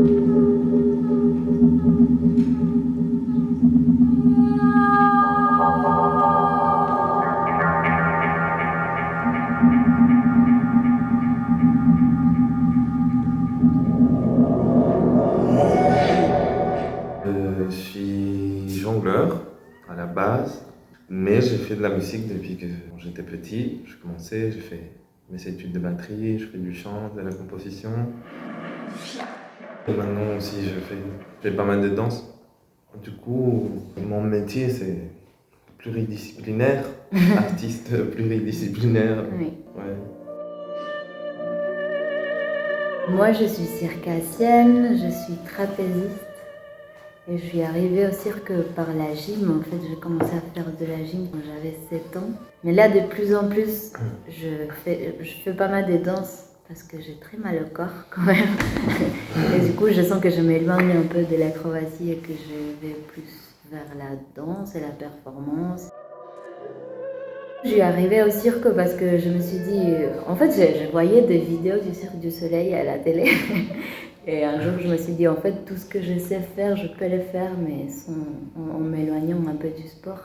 Je suis jongleur à la base, mais j'ai fait de la musique depuis que j'étais petit. J'ai fait mes études de batterie, je fais du chant, de la composition. Et maintenant aussi, je fais pas mal de danse. Du coup, mon métier, c'est pluridisciplinaire, artiste pluridisciplinaire. Oui. Ouais. Moi, je suis circassienne, je suis trapéziste et je suis arrivée au cirque par la gym. En fait, j'ai commencé à faire de la gym quand j'avais 7 ans. Mais là, de plus en plus, je fais pas mal de danse parce que j'ai très mal au corps quand même. Et du coup, je sens que je m'éloigne un peu de l'acrobatie et que je vais plus vers la danse et la performance. Je suis arrivée au cirque parce que je me suis dit... En fait, je voyais des vidéos du Cirque du Soleil à la télé. Et un jour, je me suis dit, en fait, tout ce que je sais faire, je peux le faire, mais en m'éloignant un peu du sport.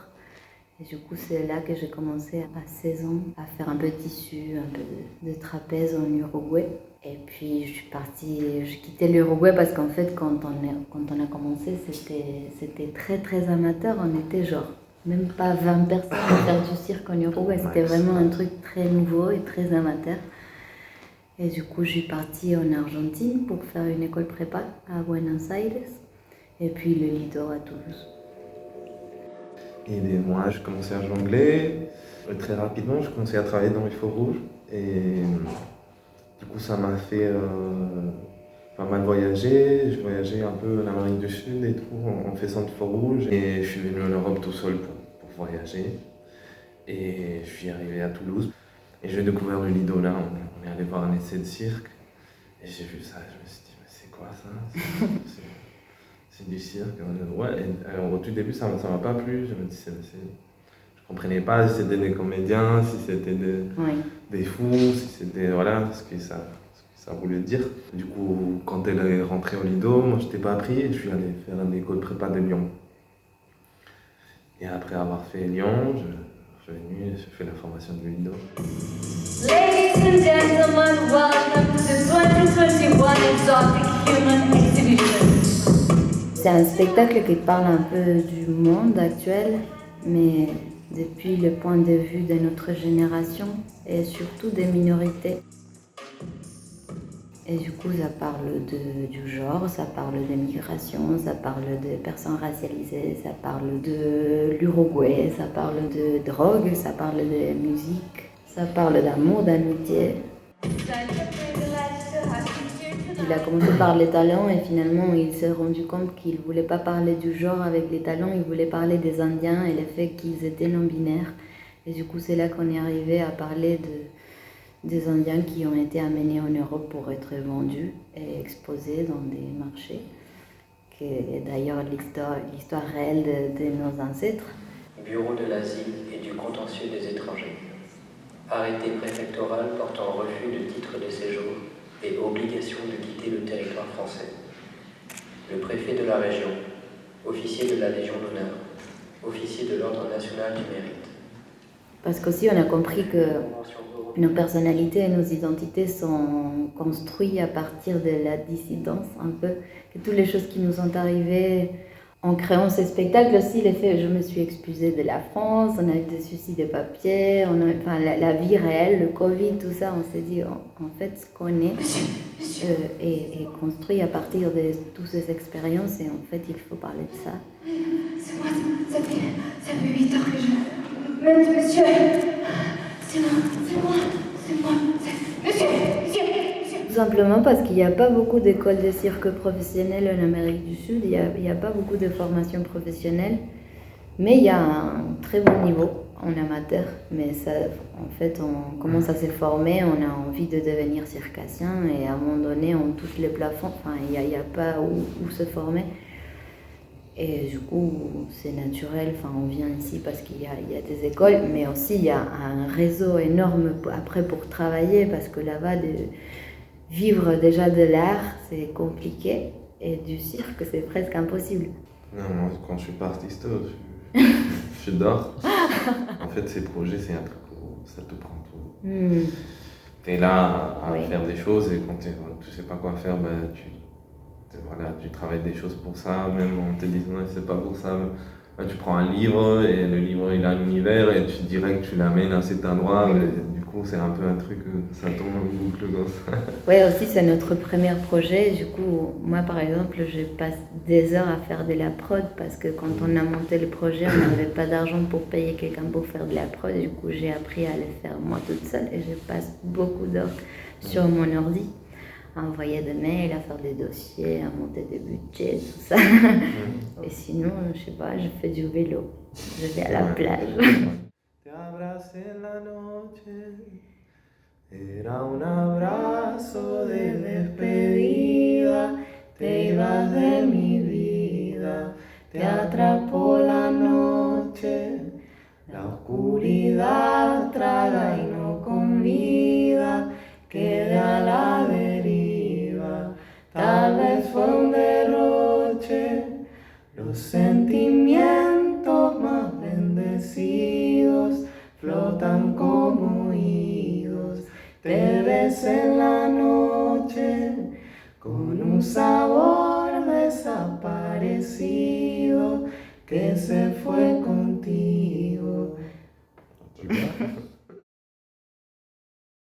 Et du coup, c'est là que j'ai commencé à 16 ans à faire un peu de tissu, un peu de trapèze en Uruguay. Et puis, j'ai quitté l'Uruguay parce qu'en fait, quand on a commencé, c'était très, très amateur. On était genre même pas 20 personnes à faire du cirque en Uruguay. C'était vraiment un truc très nouveau et très amateur. Et du coup, je suis partie en Argentine pour faire une école prépa à Buenos Aires. Et puis le Lido à Toulouse. Et moi, je commençais à jongler. Très rapidement, je commençais à travailler dans les feux rouges. Et du coup, ça m'a fait pas mal voyager. Je voyageais un peu en Amérique du Sud et tout, en faisant du feu rouge. Et je suis venu en Europe tout seul pour voyager. Et je suis arrivé à Toulouse. Et j'ai découvert le Lido là. On est allé voir un essai de cirque. Et j'ai vu ça, je me suis dit, mais c'est quoi ça? C'est du cirque. Ouais. Et alors, au tout début, ça m'a pas plu. Je me dis, je comprenais pas si c'était des comédiens, si c'était des fous, si c'était voilà ce que ça voulait dire. Du coup, quand elle est rentrée au Lido, moi je n'étais pas pris et je suis allé faire une école prépa de Lyon. Et après avoir fait Lyon, je suis venu et j'ai fait la formation de Lido. Ladies and gentlemen, welcome to the 2021 Exotic Human Exhibition. C'est un spectacle qui parle un peu du monde actuel, mais depuis le point de vue de notre génération et surtout des minorités. Et du coup, ça parle du genre, ça parle de migration, ça parle de personnes racialisées, ça parle de l'Uruguay, ça parle de drogue, ça parle de musique, ça parle d'amour, d'amitié. Il a commencé par les talents et finalement il s'est rendu compte qu'il ne voulait pas parler du genre avec les talents, il voulait parler des Indiens et le fait qu'ils étaient non-binaires. Et du coup c'est là qu'on est arrivé à parler des Indiens qui ont été amenés en Europe pour être vendus et exposés dans des marchés, qui est d'ailleurs l'histoire réelle de nos ancêtres. Bureau de l'asile et du contentieux des étrangers. Arrêté préfectoral portant refus de titre de séjour et obligation de quitter le territoire français. Le préfet de la région, officier de la Légion d'honneur, officier de l'Ordre national du mérite. Parce qu'aussi on a compris que nos personnalités et nos identités sont construites à partir de la dissidence un peu, que toutes les choses qui nous sont arrivées en créant ces spectacles aussi, je me suis expulsée de la France, on a eu des soucis de papier, la vie réelle, le Covid, tout ça, on s'est dit en fait ce qu'on est construit à partir de toutes ces expériences et en fait il faut parler de ça. C'est moi, ça fait 8 heures que je... Monsieur, c'est moi, monsieur. Tout simplement parce qu'il n'y a pas beaucoup d'écoles de cirque professionnelles en Amérique du Sud, il n'y a pas beaucoup de formations professionnelles, mais il y a un très bon niveau en amateur. Mais ça, en fait, on commence à se former, on a envie de devenir circassien et à un moment donné, on touche les plafonds, il n'y a pas où se former. Et du coup, c'est naturel, on vient ici parce qu'il y a des écoles, mais aussi il y a un réseau énorme après pour travailler parce que là-bas, vivre déjà de l'art, c'est compliqué. Et du cirque, c'est presque impossible. Non, moi, quand je suis pas artiste, je dors. En fait, ces projets, c'est un truc où ça te prend tout. T'es là à faire des choses et quand tu sais pas quoi faire, ben, tu travailles des choses pour ça, même en te disant c'est pas pour ça. Ben, tu prends un livre et le livre il a un univers et tu dirais que tu l'amènes à cet endroit. Et du coup, c'est un peu un truc, ça tourne en boucle comme ça. Oui, aussi, c'est notre premier projet. Du coup, moi, par exemple, je passe des heures à faire de la prod parce que quand on a monté le projet, on n'avait pas d'argent pour payer quelqu'un pour faire de la prod. Du coup, j'ai appris à le faire moi toute seule et je passe beaucoup d'heures sur mon ordi à envoyer des mails, à faire des dossiers, à monter des budgets, tout ça. Et sinon, je sais pas, je fais du vélo. Je vais à la plage. Te abracé en la noche, era un abrazo de despedida, te ibas de mi vida, te atrapó la noche, la oscuridad traga y no convida, quedé a la deriva, tal vez fue un derroche, los sentimientos más bendecidos flotan como oídos, te besé en la noche con un sabor desaparecido que se fue contigo.